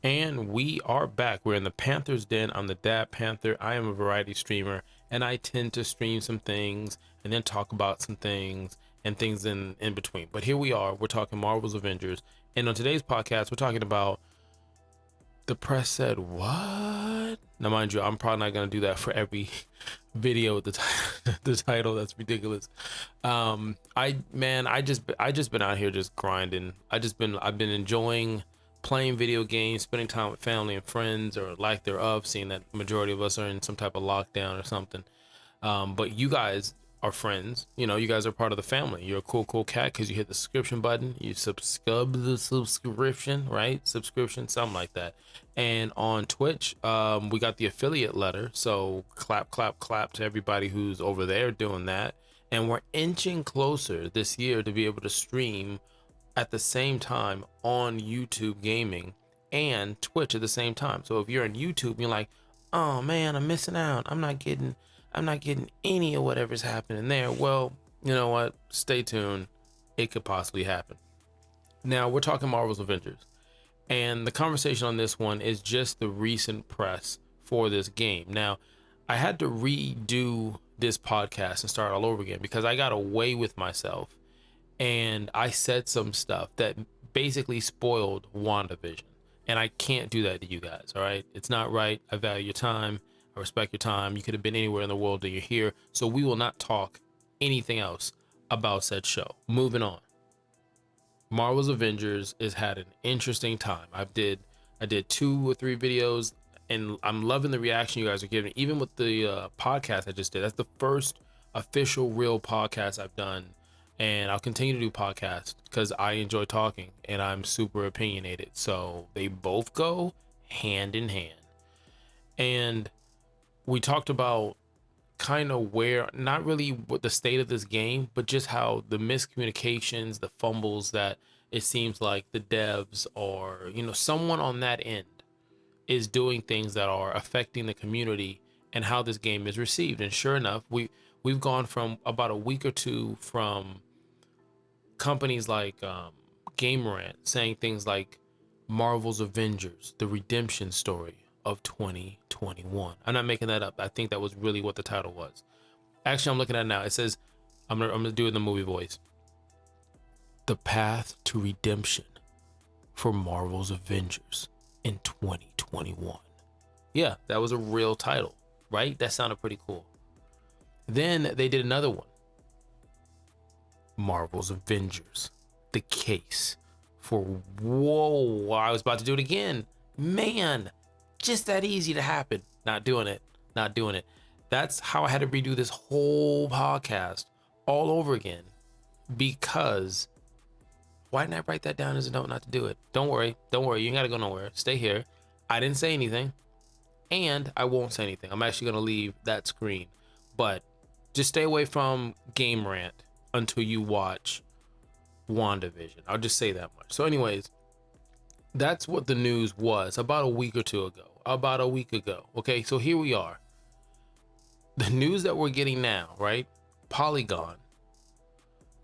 And we are back. We're in the Panther's Den. I'm the Dad Panther. I am a variety streamer, and I tend to stream some things and then talk about some things and things in between. But here we are. We're talking Marvel's Avengers. And on today's podcast, we're talking about the press said what? Now, mind you, I'm probably not going to do that for every video with the title. That's ridiculous. I just been out here just grinding. I've been enjoying playing video games, spending time with family and friends, or lack thereof, seeing that the majority of us are in some type of lockdown or something. But you guys are friends. You know, you guys are part of the family. You're a cool cat because you hit the subscription button. You subscribe the subscription, right? Subscription, something like that. And on Twitch, we got the affiliate letter. So clap to everybody who's over there doing that. And we're inching closer this year to be able to stream at the same time on YouTube gaming and Twitch at the same time. So if you're on YouTube, you're like, oh man, I'm missing out. I'm not getting any of whatever's happening there. Well, you know what? Stay tuned. It could possibly happen. Now we're talking Marvel's Avengers, and the conversation on this one is just the recent press for this game. Now, I had to redo this podcast and start all over again because I got away with myself and I said some stuff that basically spoiled WandaVision. And I can't do that to you guys, all right? It's not right. I value your time. I respect your time. You could have been anywhere in the world and you're here. So we will not talk anything else about said show. Moving on. Marvel's Avengers has had an interesting time. I did 2 or 3 videos, and I'm loving the reaction you guys are giving. Even with the podcast I just did. That's the first official real podcast I've done. And I'll continue to do podcasts because I enjoy talking and I'm super opinionated. So they both go hand in hand. And we talked about kind of where, not really what the state of this game, but just how the miscommunications, the fumbles that it seems like the devs or, someone on that end is doing things that are affecting the community and how this game is received. And sure enough, we've gone from about a week or two from companies like Gamerant saying things like Marvel's Avengers, the redemption story of 2021. I'm not making that up. I think that was really what the title was. Actually, I'm looking at it now. It says, I'm gonna do it in the movie voice. The path to redemption for Marvel's Avengers in 2021. Yeah, that was a real title, right? That sounded pretty cool. Then they did another one. Marvel's Avengers, the case for, whoa, I was about to do it again. Man, just that easy to happen. Not doing it. That's how I had to redo this whole podcast all over again, because why didn't I write that down as a note not to do it? Don't worry. You ain't got to go nowhere. Stay here. I didn't say anything, and I won't say anything. I'm actually going to leave that screen, but just stay away from Game Rant until you watch WandaVision. I'll just say that much. So anyways, that's what the news was about a week ago. Okay, so here we are. The news that we're getting now, right? Polygon,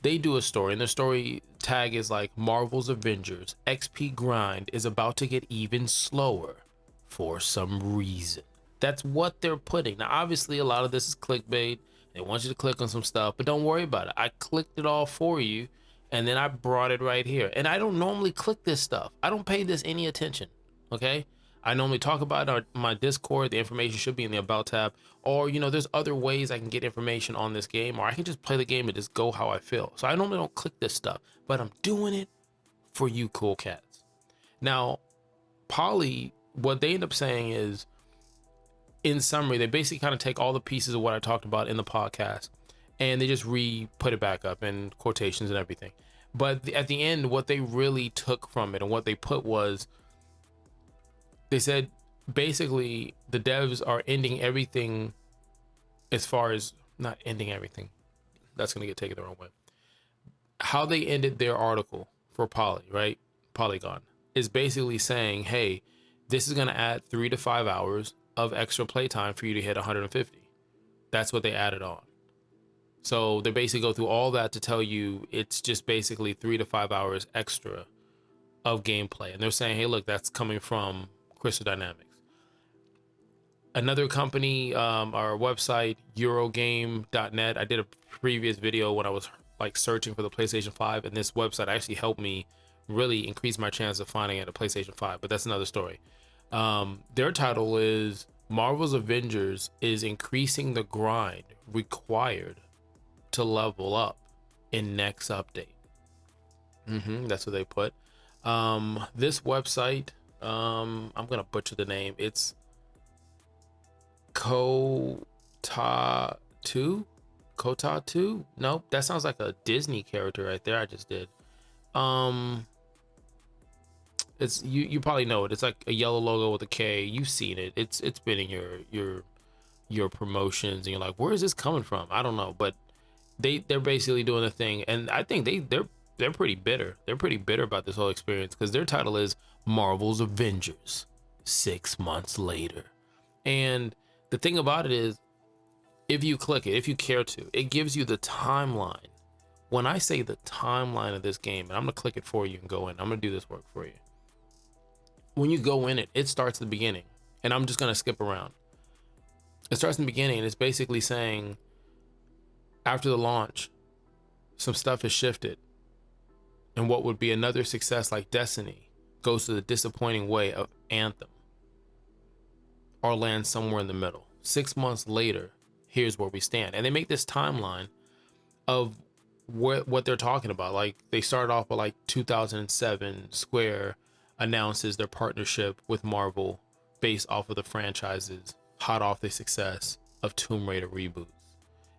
they do a story, and the story tag is like, Marvel's Avengers XP grind is about to get even slower for some reason. That's what they're putting. Now, obviously, a lot of this is clickbait. They want you to click on some stuff, but don't worry about it. I clicked it all for you, and then I brought it right here. And I don't normally click this stuff. I don't pay this any attention, okay? I normally talk about it on my Discord. The information should be in the About tab. Or, there's other ways I can get information on this game, or I can just play the game and just go how I feel. So I normally don't click this stuff, but I'm doing it for you cool cats. Now, Poly, what they end up saying is, in summary, they basically kind of take all the pieces of what I talked about in the podcast and they just put it back up in quotations and everything. But at the end, what they really took from it and what they put was, they said basically the devs are ending everything, as far as not ending everything. That's going to get taken the wrong way. How they ended their article for Polygon is basically saying, hey, this is going to add 3 to 5 hours of extra playtime for you to hit 150. That's what they added on. So they basically go through all that to tell you it's just basically 3 to 5 hours extra of gameplay, and they're saying, hey, look, that's coming from Crystal Dynamics. Another company, our website, Eurogame.net. I did a previous video when I was like searching for the PlayStation 5, and this website actually helped me really increase my chance of finding it a PlayStation 5, but that's another story. Their title is Marvel's Avengers is increasing the grind required to level up in next update. That's what they put. This website, I'm gonna butcher the name. It's Kota2. Nope, that sounds like a Disney character right there. I just did. It's you probably know it. It's like a yellow logo with a K. You've seen it. It's been in your promotions, and you're like, where is this coming from? I don't know, but they're basically doing a thing, and I think they're pretty bitter. They're pretty bitter about this whole experience because their title is Marvel's Avengers 6 months later. And the thing about it is, if you click it, if you care to, it gives you the timeline. When I say the timeline of this game, and I'm gonna click it for you and go in, I'm gonna do this work for you. When you go in it, it starts at the beginning, and I'm just gonna skip around. It starts in the beginning, and it's basically saying, after the launch, some stuff has shifted, and what would be another success like Destiny goes to the disappointing way of Anthem, or lands somewhere in the middle. 6 months later, here's where we stand. And they make this timeline of what they're talking about. Like, they started off with like 2007, Square announces their partnership with Marvel based off of the franchises hot off the success of Tomb Raider reboots.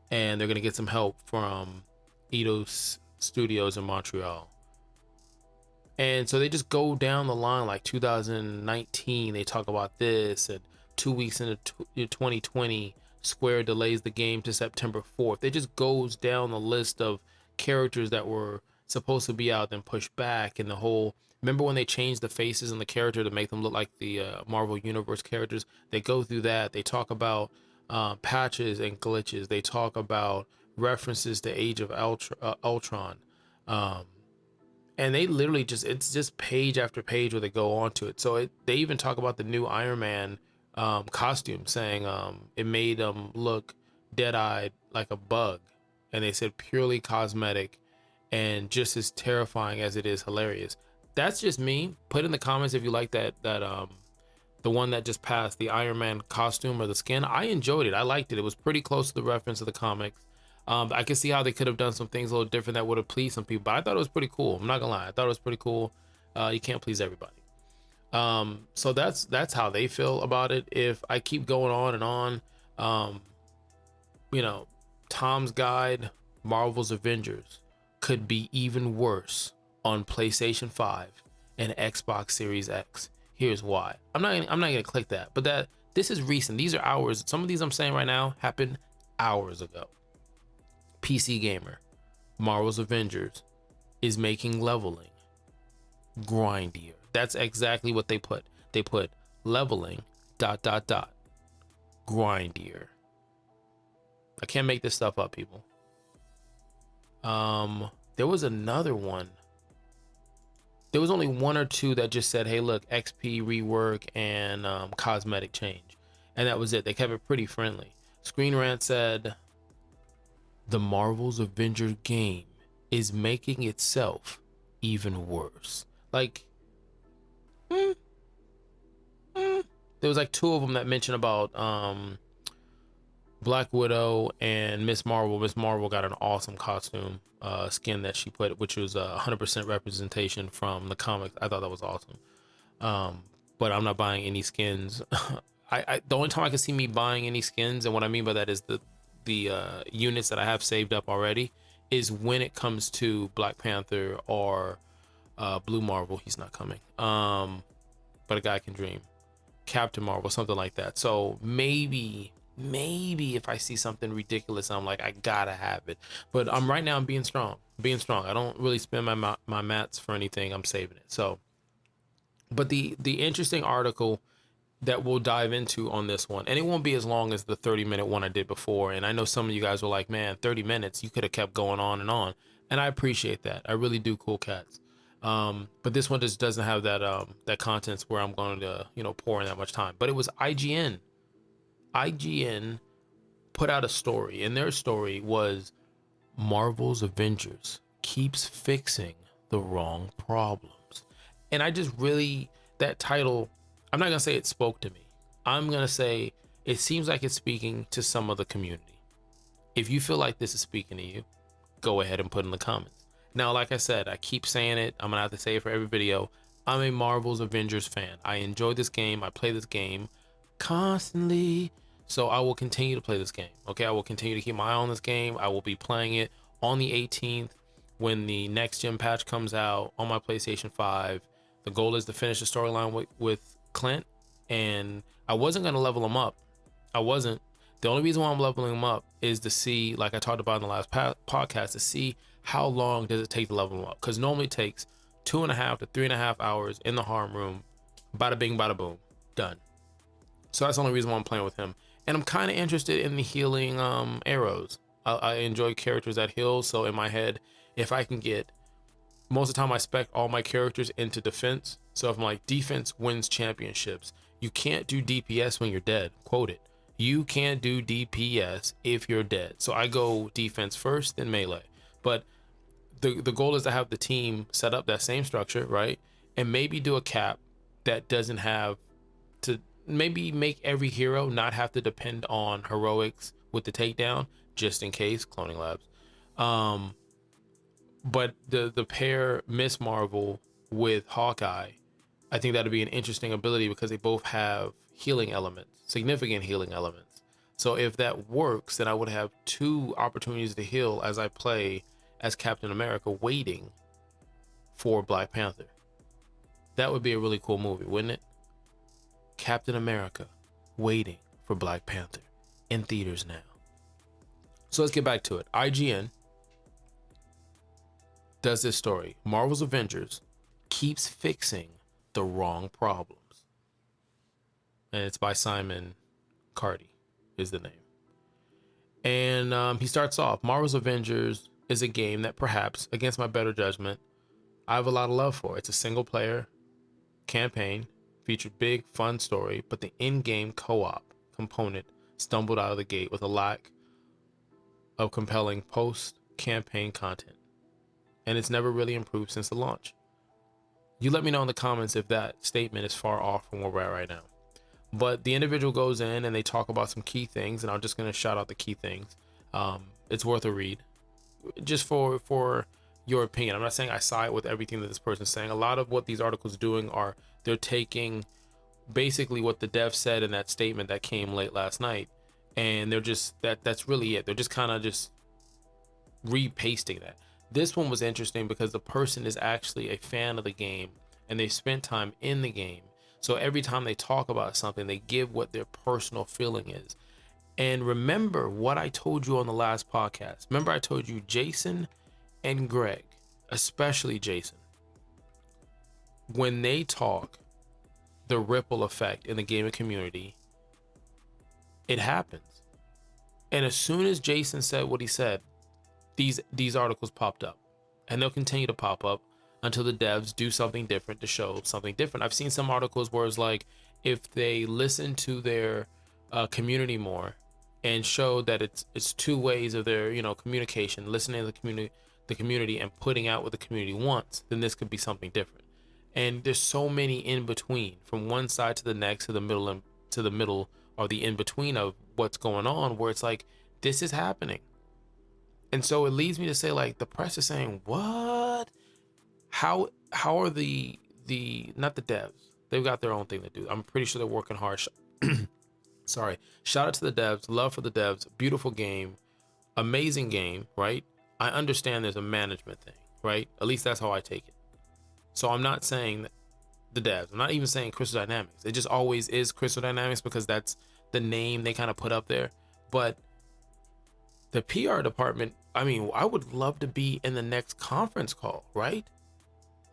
And they're going to get some help from Eidos Studios in Montreal. And so they just go down the line, like 2019, they talk about this, and 2 weeks into 2020, Square delays the game to September 4th. It just goes down the list of characters that were supposed to be out, then pushed back, and the whole, remember when they changed the faces and the character to make them look like the Marvel Universe characters? They go through that. They talk about patches and glitches. They talk about references to Age of Ultron. And they literally just, it's just page after page where they go on to it. So they even talk about the new Iron Man costume, saying it made him look dead-eyed like a bug. And they said purely cosmetic and just as terrifying as it is hilarious. That's just me. Put in the comments if you like that the one that just passed, the Iron Man costume or the skin. I enjoyed it. I liked it. It was pretty close to the reference of the comics. I can see how they could have done some things a little different that would have pleased some people, but I thought it was pretty cool. I'm not gonna lie, I thought it was pretty cool. You can't please everybody. So that's how they feel about it. If I keep going on and on, Tom's Guide, Marvel's Avengers could be even worse on PlayStation 5 and Xbox Series X. Here's why. I'm not gonna click that, but this is recent. These are hours. Some of these I'm saying right now happened hours ago. PC Gamer, Marvel's Avengers is making leveling grindier. That's exactly what they put. They put leveling ... grindier. I can't make this stuff up, people. There was another one. There was only one or two that just said, hey, look, XP rework and cosmetic change. And that was it. They kept it pretty friendly. Screen Rant said, the Marvel's Avengers game is making itself even worse. Like, there was like two of them that mentioned about Black Widow and Miss Marvel. Miss Marvel got an awesome costume skin that she put, which was 100% representation from the comics. I thought that was awesome. But I'm not buying any skins. The only time I can see me buying any skins, and what I mean by that is the units that I have saved up already, is when it comes to Black Panther or Blue Marvel. He's not coming, but a guy can dream. Captain Marvel, something like that. So maybe if I see something ridiculous, I'm like, I gotta have it. But right now I'm being strong. I don't really spend my mats for anything. I'm saving it. So, but the interesting article that we'll dive into on this one, and it won't be as long as the 30-minute one I did before. And I know some of you guys were like, man, 30 minutes, you could have kept going on, and I appreciate that. I really do, cool cats. But this one just doesn't have that content where I'm going to, pour in that much time. But it was IGN. IGN put out a story, and their story was Marvel's Avengers keeps fixing the wrong problems. And I just really, that title, I'm not gonna say it spoke to me. I'm gonna say it seems like it's speaking to some of the community. If you feel like this is speaking to you, go ahead and put in the comments. Now, like I said, I keep saying it. I'm gonna have to say it for every video. I'm a Marvel's Avengers fan. I enjoy this game. I play this game constantly. So I will continue to play this game. Okay, I will continue to keep my eye on this game. I will be playing it on the 18th when the next gen patch comes out on my PlayStation 5. The goal is to finish the storyline with Clint, and I wasn't gonna level him up. I wasn't. The only reason why I'm leveling him up is to see, like I talked about in the last podcast, to see how long does it take to level him up. Because normally it takes 2.5 to 3.5 hours in the harm room. Bada bing, bada boom, done. So that's the only reason why I'm playing with him. And I'm kind of interested in the healing arrows. I enjoy characters that heal. So in my head, if I can get, most of the time I spec all my characters into defense. So if I'm like, defense wins championships, you can't do DPS when you're dead. Quote it. You can't do DPS if you're dead. So I go defense first, then melee. But the goal is to have the team set up that same structure, right? And maybe do a cap that doesn't have to, maybe make every hero not have to depend on heroics with the takedown, just in case, cloning labs. But the pair Miss Marvel with Hawkeye, I think that'd be an interesting ability because they both have healing elements, significant healing elements. So if that works, then I would have 2 opportunities to heal as I play as Captain America, waiting for Black Panther. That would be a really cool movie, wouldn't it? Captain America waiting for Black Panther in theaters now. So let's get back to it. IGN does this story. Marvel's Avengers keeps fixing the wrong problems. And it's by Simon Cardy is the name. And he starts off, Marvel's Avengers is a game that perhaps, against my better judgment, I have a lot of love for. It's a single player campaign, featured big fun story, but the in-game co-op component stumbled out of the gate with a lack of compelling post-campaign content. And it's never really improved since the launch. You let me know in the comments if that statement is far off from where we're at right now. But the individual goes in and they talk about some key things, and I'm just going to shout out the key things. It's worth a read just for your opinion. I'm not saying I side with everything that this person's saying. A lot of what these articles are doing are they're taking basically what the dev said in that statement that came late last night, and they're just that's really it. They're just kind of just repasting that. This one was interesting because the person is actually a fan of the game and they spent time in the game. So every time they talk about something, they give what their personal feeling is. And remember what I told you on the last podcast. Remember I told you Jason and Greg, especially Jason, when they talk, the ripple effect in the gaming community, it happens. And as soon as Jason said what he said, these articles popped up, and they'll continue to pop up until the devs do something different to show something different. I've seen some articles where it's like, if they listen to their community more and show that it's 2 ways of their communication, listening to the community and putting out what the community wants, then this could be something different. And there's so many in between, from one side to the next, to the middle, and to the middle, or the in between of what's going on, where it's like, this is happening. And so it leads me to say, like, the press is saying, what? How are the not the devs? They've got their own thing to do. I'm pretty sure they're working hard. Sorry. Shout out to the devs. Love for the devs. Beautiful game. Amazing game, right? I understand there's a management thing, right? At least that's how I take it. So I'm not saying that the devs. I'm not even saying Crystal Dynamics. It just always is Crystal Dynamics because that's the name they kind of put up there. But the PR department, I mean, I would love to be in the next conference call, right?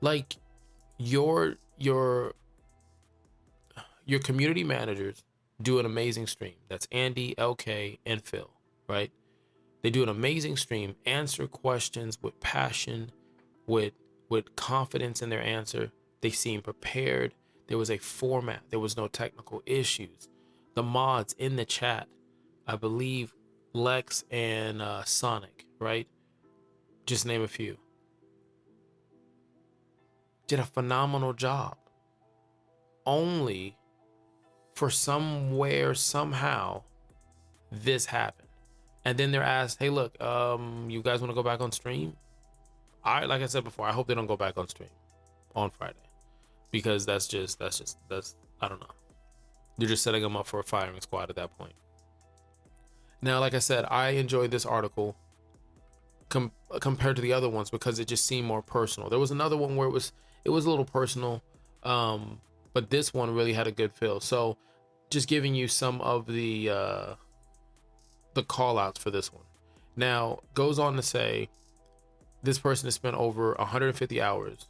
Like your community managers do an amazing stream. That's Andy, LK, and Phil, right? They do an amazing stream, answer questions with passion, with with confidence in their answer. They seemed prepared. There was a format. There was no technical issues. The mods in the chat, I believe Lex and Sonic, right? Just name a few. Did a phenomenal job. Only for somewhere, somehow, this happened. And then they're asked, hey, look, you guys want to go back on stream? Like I said before, I hope they don't go back on stream on Friday, because that's I don't know. You're just setting them up for a firing squad at that point. Now, like I said, I enjoyed this article compared to the other ones because it just seemed more personal. There was another one where it was a little personal, but this one really had a good feel. So, just giving you some of the call outs for this one. Now, goes on to say this person has spent over 150 hours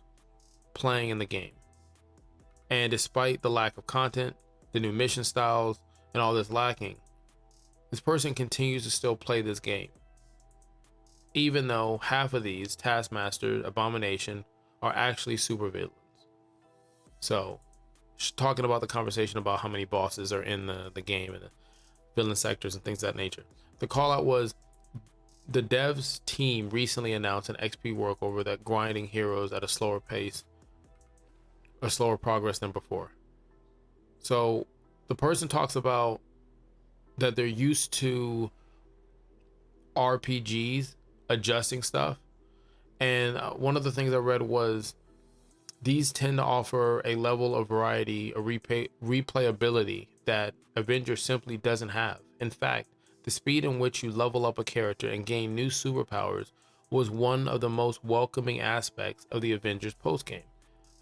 playing in the game, and despite the lack of content, the new mission styles, and all this lacking, this person continues to still play this game, even though half of these, Taskmaster, Abomination, are actually supervillains. So, talking about the conversation about how many bosses are in the game and the villain sectors and things of that nature. The call out was, the devs team recently announced an XP workover that grinding heroes at a slower pace, or slower progress than before. So the person talks about that they're used to RPGs adjusting stuff. And one of the things I read was these tend to offer a level of variety, a replayability that Avengers simply doesn't have. In fact, the speed in which you level up a character and gain new superpowers was one of the most welcoming aspects of the Avengers postgame.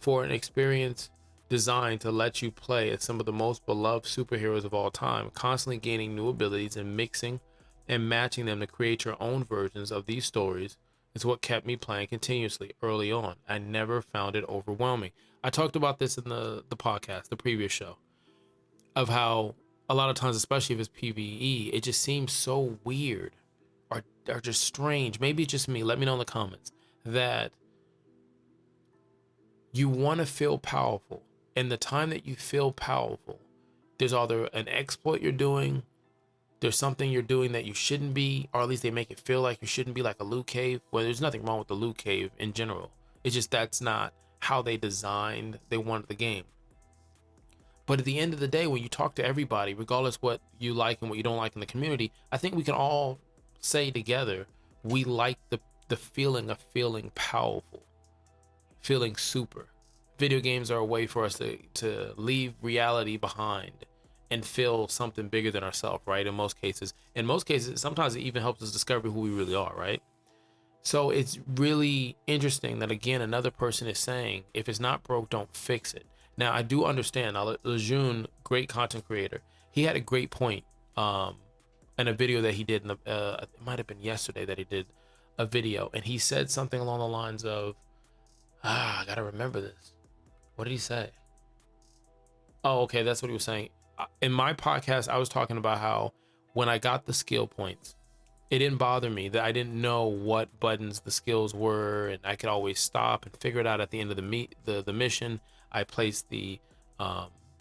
For an experience designed to let you play as some of the most beloved superheroes of all time, constantly gaining new abilities and mixing and matching them to create your own versions of these stories is what kept me playing continuously early on. I never found it overwhelming. I talked about this in the podcast, the previous show, of how a lot of times, especially if it's PvE, it just seems so weird or just strange. Maybe it's just me. Let me know in the comments that you want to feel powerful. And the time that you feel powerful, there's either an exploit you're doing, there's something you're doing that you shouldn't be, or at least they make it feel like you shouldn't be, like a loot cave. Well, there's nothing wrong with the loot cave in general. It's just that's not how they wanted the game. But at the end of the day, when you talk to everybody, regardless what you like and what you don't like in the community, I think we can all say together, we like the feeling of feeling powerful, feeling super. Video games are a way for us to leave reality behind and feel something bigger than ourselves, right? In most cases, sometimes it even helps us discover who we really are, right? So it's really interesting that, again, another person is saying, if it's not broke, don't fix it. Now, I do understand. Now, Lejeune, great content creator, he had a great point in a video that he did. It might have been yesterday that he did a video, and he said something along the lines of, I gotta remember this. What did he say? Oh, okay, that's what he was saying. In my podcast, I was talking about how when I got the skill points, it didn't bother me that I didn't know what buttons the skills were, and I could always stop and figure it out at the end of the mission. I placed the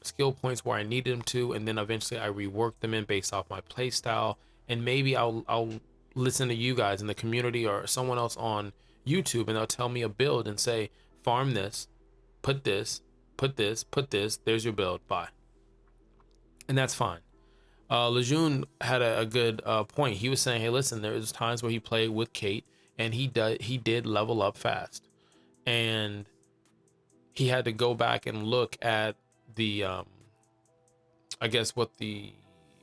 skill points where I needed them to, and then eventually I reworked them in based off my play style. And maybe I'll listen to you guys in the community or someone else on YouTube, and they'll tell me a build and say, farm this, put this, put this, put this, there's your build, bye. And that's fine. Lejeune had a good point. He was saying, hey, listen, there was times where he played with Kate and he did level up fast, and he had to go back and look at the I guess what the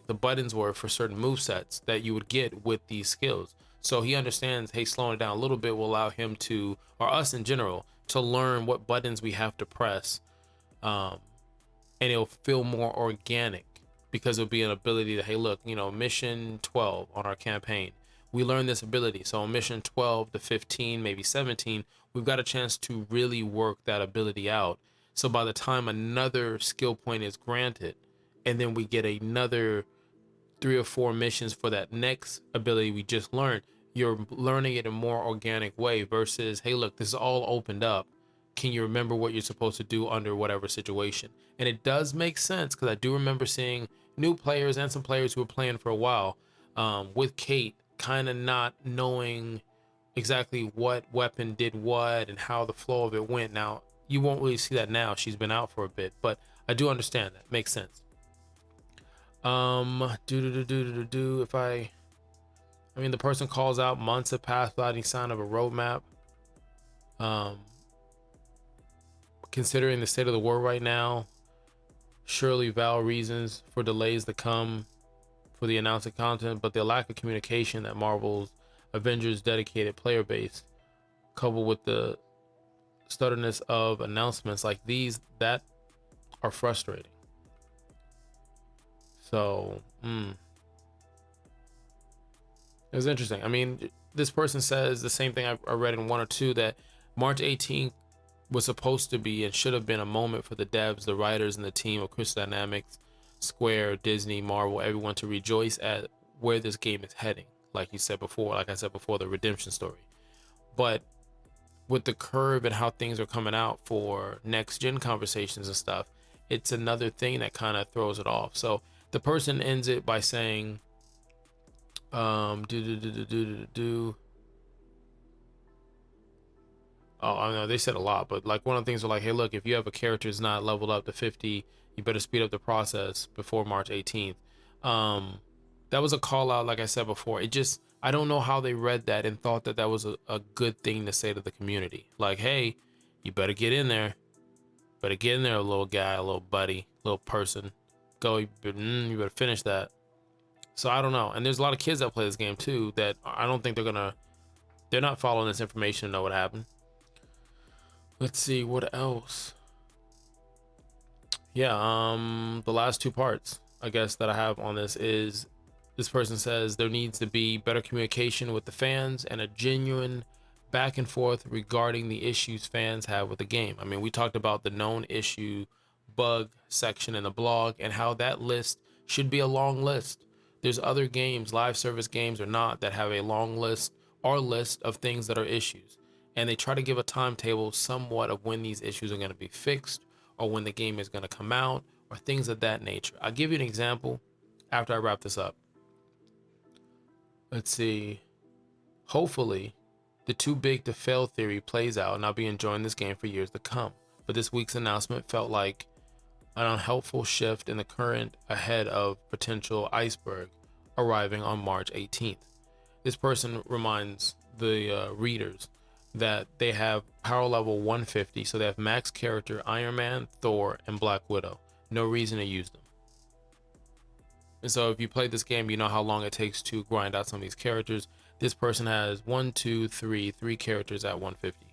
buttons were for certain move sets that you would get with these skills. So he understands, hey, slowing it down a little bit will allow him to, or us in general, to learn what buttons we have to press, and it'll feel more organic, because it'll be an ability that, hey, look, mission 12 on our campaign, we learned this ability. So on mission 12 to 15, maybe 17, we've got a chance to really work that ability out. So by the time another skill point is granted, and then we get another 3 or 4 missions for that next ability we just learned, you're learning it in a more organic way versus, hey, look, this is all opened up. Can you remember what you're supposed to do under whatever situation? And it does make sense because I do remember seeing new players and some players who were playing for a while with Kate kind of not knowing exactly what weapon did what and how the flow of it went. Now, you won't really see that now. She's been out for a bit, but I do understand that. Makes sense. If I mean, the person calls out months have passed without any sign of a roadmap. Considering the state of the world right now, surely valid reasons for delays to come for the announced content, but the lack of communication that Marvel's Avengers dedicated player base, coupled with the stutterness of announcements like these that are frustrating. So, it was interesting. I mean, this person says the same thing I read in 1 or 2, that March 18th was supposed to be and should have been a moment for the devs, the writers, and the team of Crystal Dynamics, Square, Disney, Marvel, everyone to rejoice at where this game is heading. Like I said before, the redemption story. But with the curve and how things are coming out for next gen conversations and stuff, it's another thing that kind of throws it off. So the person ends it by saying, Oh, I know they said a lot, but like one of the things were like, hey, look, if you have a character that's not leveled up to 50, you better speed up the process before March 18th. That was a call out, like I said before. I don't know how they read that and thought that that was a good thing to say to the community. Like, hey, you better get in there. Better get in there, little guy, little buddy, little person. Go, you better finish that. So I don't know. And there's a lot of kids that play this game too that I don't think they're not following this information to know what happened. Let's see what else. Yeah, the last 2 parts I guess that I have on this is, this person says there needs to be better communication with the fans and a genuine back and forth regarding the issues fans have with the game. I mean, we talked about the known issue bug section in the blog and how that list should be a long list. There's other games, live service games or not, that have a long list or list of things that are issues. And they try to give a timetable somewhat of when these issues are going to be fixed or when the game is going to come out or things of that nature. I'll give you an example after I wrap this up. Let's see. Hopefully, the too big to fail theory plays out and I'll be enjoying this game for years to come. But this week's announcement felt like an unhelpful shift in the current ahead of potential iceberg arriving on March 18th. This person reminds the readers that they have power level 150, so they have max character Iron Man, Thor, and Black Widow. No reason to use them. And so if you play this game, you know how long it takes to grind out some of these characters. This person has 3 characters at 150.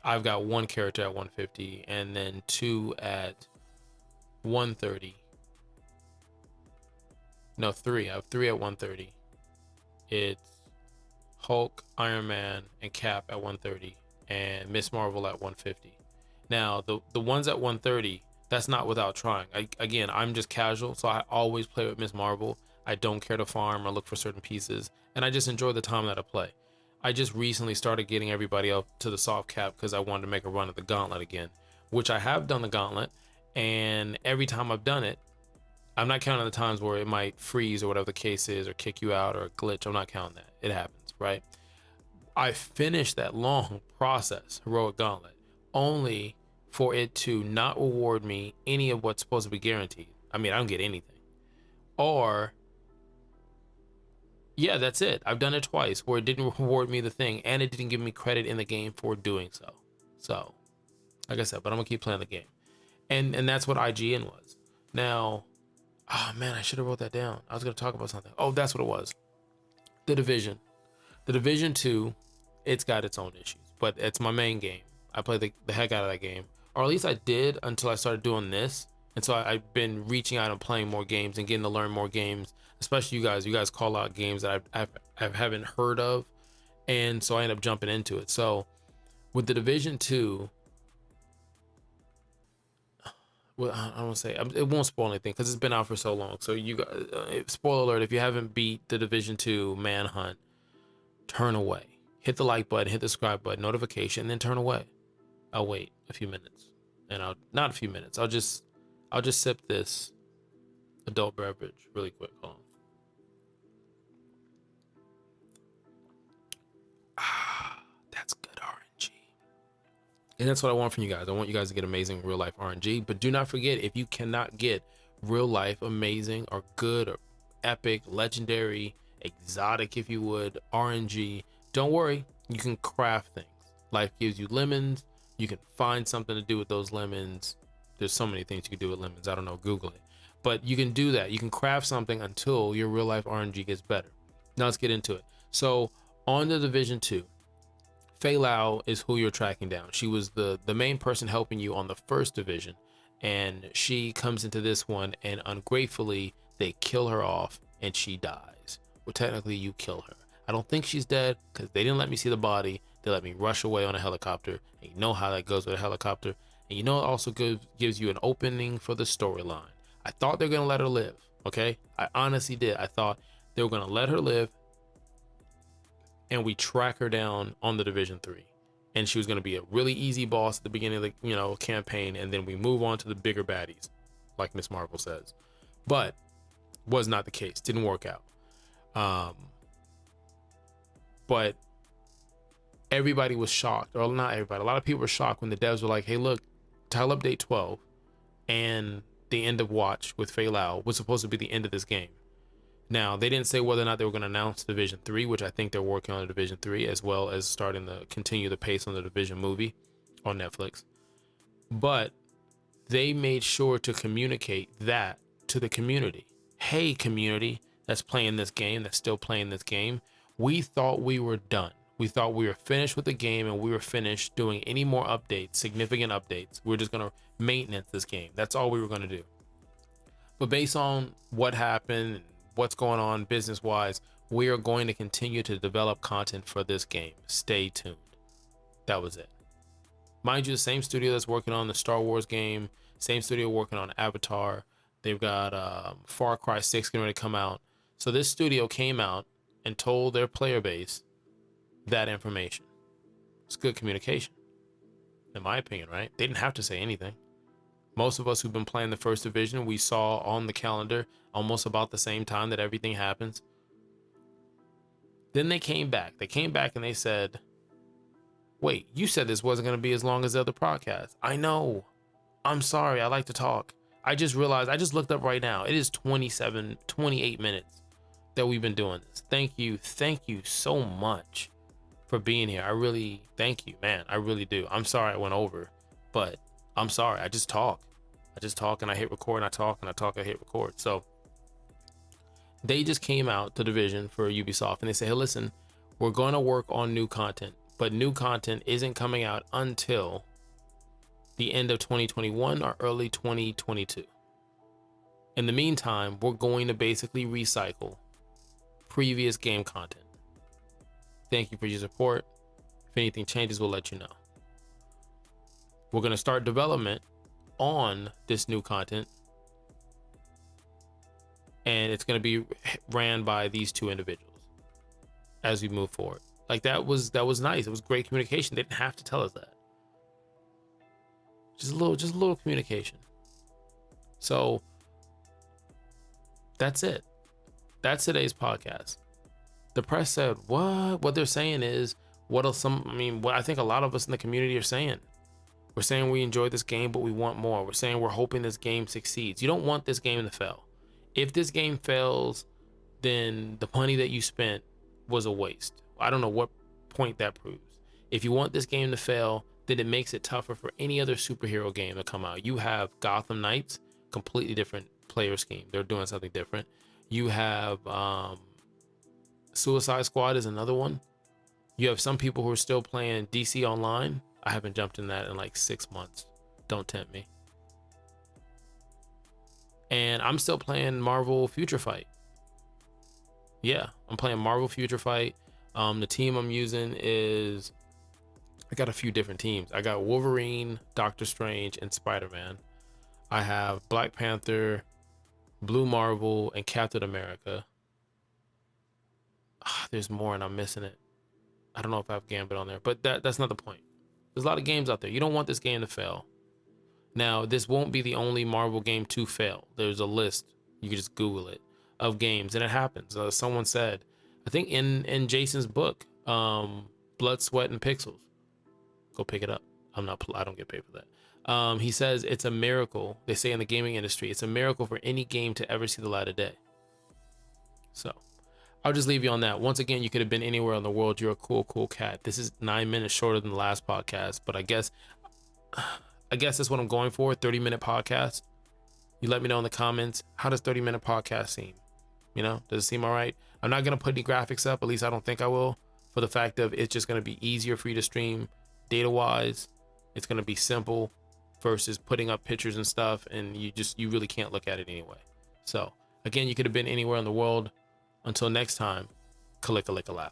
I've got 1 character at 150 and then 2 at 130. No, 3. I have 3 at 130. It's Hulk, Iron Man, and Cap at 130, and Miss Marvel at 150. Now, the ones at 130, that's not without trying. Again, I'm just casual, so I always play with Miss Marvel. I don't care to farm or look for certain pieces, and I just enjoy the time that I play. I just recently started getting everybody up to the soft cap because I wanted to make a run at the gauntlet again, which I have done the gauntlet, and every time I've done it, I'm not counting the times where it might freeze or whatever the case is, or kick you out or glitch. I'm not counting that. It happens, right? I finished that long process, heroic gauntlet, only for it to not reward me any of what's supposed to be guaranteed. I mean, I don't get anything. Or, yeah, that's it. I've done it twice where it didn't reward me the thing and it didn't give me credit in the game for doing so. So, like I said, but I'm gonna keep playing the game. And that's what IGN was. Now, oh man, I should have wrote that down. I was gonna talk about something. Oh, that's what it was. The Division. The Division 2, it's got its own issues, but it's my main game. I play the heck out of that game. Or at least I did until I started doing this. And so I've been reaching out and playing more games and getting to learn more games, especially you guys. You guys call out games that I haven't heard of. And so I end up jumping into it. So with the Division 2, well, I don't want to say, it won't spoil anything because it's been out for so long. So you guys, spoiler alert, if you haven't beat the Division 2 Manhunt, turn away. Hit the like button, hit the subscribe button, notification, and then turn away. I'll wait a few minutes, and not a few minutes. I'll just sip this adult beverage really quick. Hold on. That's good RNG. And that's what I want from you guys. I want you guys to get amazing real life RNG. But do not forget, if you cannot get real life amazing or good or epic, legendary, exotic, if you would, RNG, don't worry. You can craft things. Life gives you lemons. You can find something to do with those lemons. There's so many things you can do with lemons. I don't know. Google it. But you can do that. You can craft something until your real life RNG gets better. Now let's get into it. So on the Division 2, Fei Lao is who you're tracking down. She was the main person helping you on the first division, and she comes into this one, and ungratefully they kill her off and she dies. Well, technically you kill her. I don't think she's dead because they didn't let me see the body. They let me rush away on a helicopter, and you know how that goes with a helicopter. And you know it also gives you an opening for the storyline. I thought they were gonna let her live. Okay, I honestly did. I thought they were gonna let her live, and we track her down on the Division 3, and she was going to be a really easy boss at the beginning of the campaign, and then we move on to the bigger baddies, like Miss Marvel says. But was not the case. Didn't work out. But everybody was shocked, or not everybody. A lot of people were shocked when the devs were like, "Hey, look, Tile Update 12 and the end of Watch with Fei Lao was supposed to be the end of this game." Now, they didn't say whether or not they were going to announce Division 3, which I think they're working on Division 3, as well as starting to continue the pace on the Division movie on Netflix. But they made sure to communicate that to the community. Hey, community that's playing this game, that's still playing this game, we thought we were done. We thought we were finished with the game, and we were finished doing any more updates, significant updates. We're just going to maintenance this game. That's all we were going to do. But based on what happened, what's going on business wise, we are going to continue to develop content for this game. Stay tuned. That was it. Mind you, the same studio that's working on the Star Wars game, same studio working on Avatar. They've got Far Cry 6 getting ready to come out. So this studio came out and told their player base that information. It's good communication, in my opinion, right? They didn't have to say anything. Most of us who've been playing the first division, we saw on the calendar almost about the same time that everything happens. Then they came back. They came back and they said, "Wait, you said this wasn't going to be as long as the other podcast." I know. I'm sorry. I like to talk. I just realized, I just looked up right now. It is 28 minutes that we've been doing this. Thank you. Thank you so much for being here. I really thank you, man. I really do. I'm sorry I went over, but I'm sorry. I just talk and I hit record, and I talk and I talk, I hit record. So they just came out to Division for Ubisoft and they say, "Hey, listen, we're going to work on new content, but new content isn't coming out until the end of 2021 or early 2022. In the meantime, we're going to basically recycle previous game content. Thank you for your support. If anything changes, we'll let you know. We're going to start development on this new content, and it's going to be ran by these two individuals as we move forward." Like, that was nice. It was great communication. They didn't have to tell us that. Just a little communication. So that's it. That's today's podcast. The press said, what they're saying is what I think a lot of us in the community are saying. We're saying we enjoy this game, but we want more. We're saying we're hoping this game succeeds. You don't want this game to fail. If this game fails, then the money that you spent was a waste. I don't know what point that proves. If you want this game to fail, then it makes it tougher for any other superhero game to come out. You have Gotham Knights, completely different player scheme. They're doing something different. You have Suicide Squad is another one. You have some people who are still playing DC Online. I haven't jumped in that in like 6 months. Don't tempt me. And I'm still playing Marvel Future Fight. Yeah, I'm playing Marvel Future Fight. The team I'm using is, I got a few different teams. I got Wolverine, Doctor Strange, and Spider-Man. I have Black Panther, Blue Marvel, and Captain America. There's more and I'm missing it. I don't know if I have Gambit on there, but that's not the point. There's a lot of games out there. You don't want this game to fail. Now, this won't be the only Marvel game to fail. There's a list. You can just Google it of games, and it happens. Someone said, I think in Jason's book, Blood, Sweat, and Pixels. Go pick it up. I don't get paid for that. He says it's a miracle. They say in the gaming industry, it's a miracle for any game to ever see the light of day. So I'll just leave you on that. Once again, you could have been anywhere in the world. You're a cool cat. This is 9 minutes shorter than the last podcast, but I guess that's what I'm going for. 30-minute podcast. You let me know in the comments. How does 30-minute podcast seem? You know, does it seem all right? I'm not going to put any graphics up. At least I don't think I will, for the fact of it's just going to be easier for you to stream data wise. It's going to be simple versus putting up pictures and stuff. And you really can't look at it anyway. So again, you could have been anywhere in the world. Until next time, kalika-lika-low.